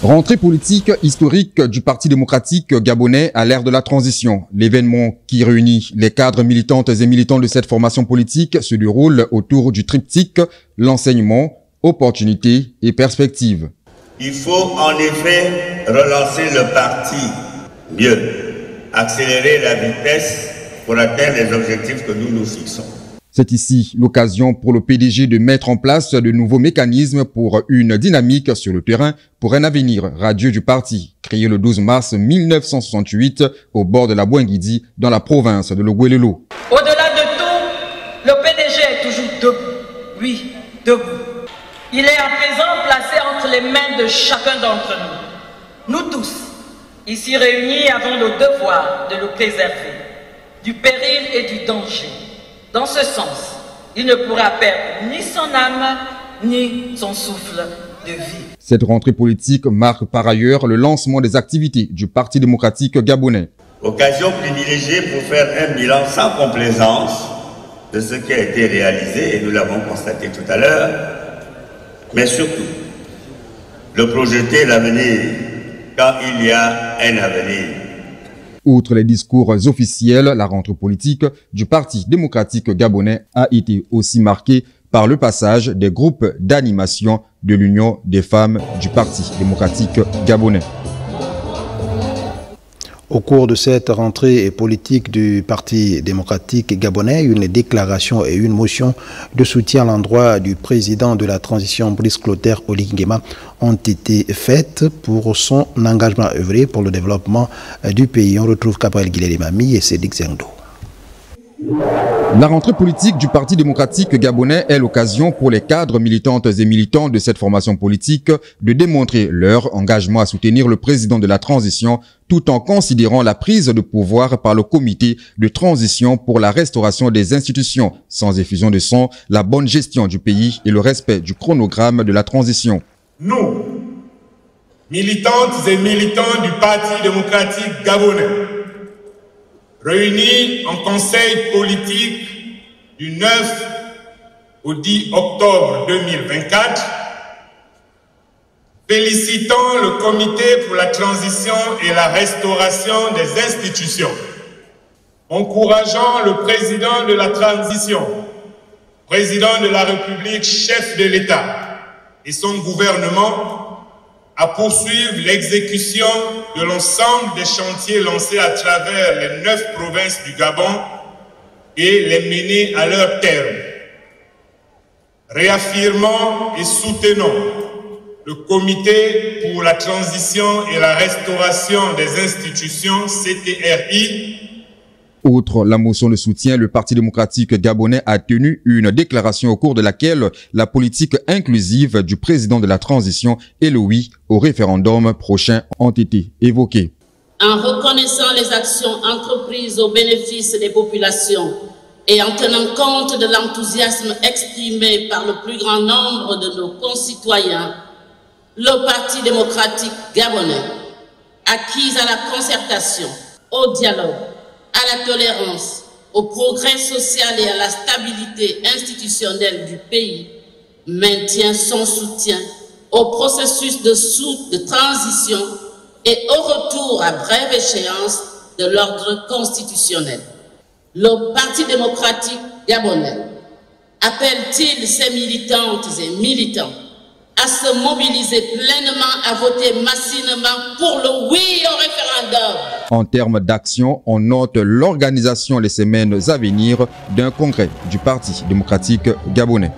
Rentrée politique historique du Parti démocratique gabonais à l'ère de la transition. L'événement qui réunit les cadres militantes et militants de cette formation politique se déroule autour du triptyque l'enseignement, opportunités et perspectives. Il faut en effet relancer le parti, mieux, accélérer la vitesse pour atteindre les objectifs que nous nous fixons. C'est ici l'occasion pour le PDG de mettre en place de nouveaux mécanismes pour une dynamique sur le terrain pour un avenir radieux du parti, créé le 12 mars 1968 au bord de la Boinguidi dans la province de l'Oguelelo. Au-delà de tout, le PDG est toujours debout. Oui, debout. Il est à présent placé entre les mains de chacun d'entre nous. Nous tous, ici réunis, avons le devoir de le préserver du péril et du danger. Dans ce sens, il ne pourra perdre ni son âme, ni son souffle de vie. Cette rentrée politique marque par ailleurs le lancement des activités du Parti démocratique gabonais. Occasion privilégiée pour faire un bilan sans complaisance de ce qui a été réalisé, et nous l'avons constaté tout à l'heure, mais surtout, de projeter l'avenir quand il y a un avenir. Outre les discours officiels, la rentrée politique du Parti démocratique gabonais a été aussi marquée par le passage des groupes d'animation de l'Union des femmes du Parti démocratique gabonais. Au cours de cette rentrée politique du Parti démocratique gabonais, une déclaration et une motion de soutien à l'endroit du président de la transition, Brice Clotaire Oligui-Nguema, ont été faites pour son engagement à œuvrer pour le développement du pays. On retrouve Gabriel Guilherme et Cédric Zengdo. La rentrée politique du Parti démocratique gabonais est l'occasion pour les cadres militantes et militants de cette formation politique de démontrer leur engagement à soutenir le président de la transition tout en considérant la prise de pouvoir par le comité de transition pour la restauration des institutions, sans effusion de sang, la bonne gestion du pays et le respect du chronogramme de la transition. Nous, militantes et militants du Parti démocratique gabonais, réunis en conseil politique du 9 au 10 octobre 2024, félicitons le comité pour la transition et la restauration des institutions, encourageant le président de la transition, président de la République, chef de l'État et son gouvernement à poursuivre l'exécution de l'ensemble des chantiers lancés à travers les 9 provinces du Gabon et les mener à leur terme. Réaffirmons et soutenons le Comité pour la transition et la restauration des institutions, CTRI. Outre la motion de soutien, le Parti démocratique gabonais a tenu une déclaration au cours de laquelle la politique inclusive du président de la transition et le oui au référendum prochain ont été évoqués. En reconnaissant les actions entreprises au bénéfice des populations et en tenant compte de l'enthousiasme exprimé par le plus grand nombre de nos concitoyens, le Parti démocratique gabonais, acquis à la concertation, au dialogue, à la tolérance, au progrès social et à la stabilité institutionnelle du pays, maintient son soutien au processus de transition et au retour à brève échéance de l'ordre constitutionnel. Le Parti démocratique gabonais appelle-t-il ses militantes et militants à se mobiliser pleinement, à voter massivement pour le oui au référendum. En termes d'action, on note l'organisation les semaines à venir d'un congrès du Parti démocratique gabonais.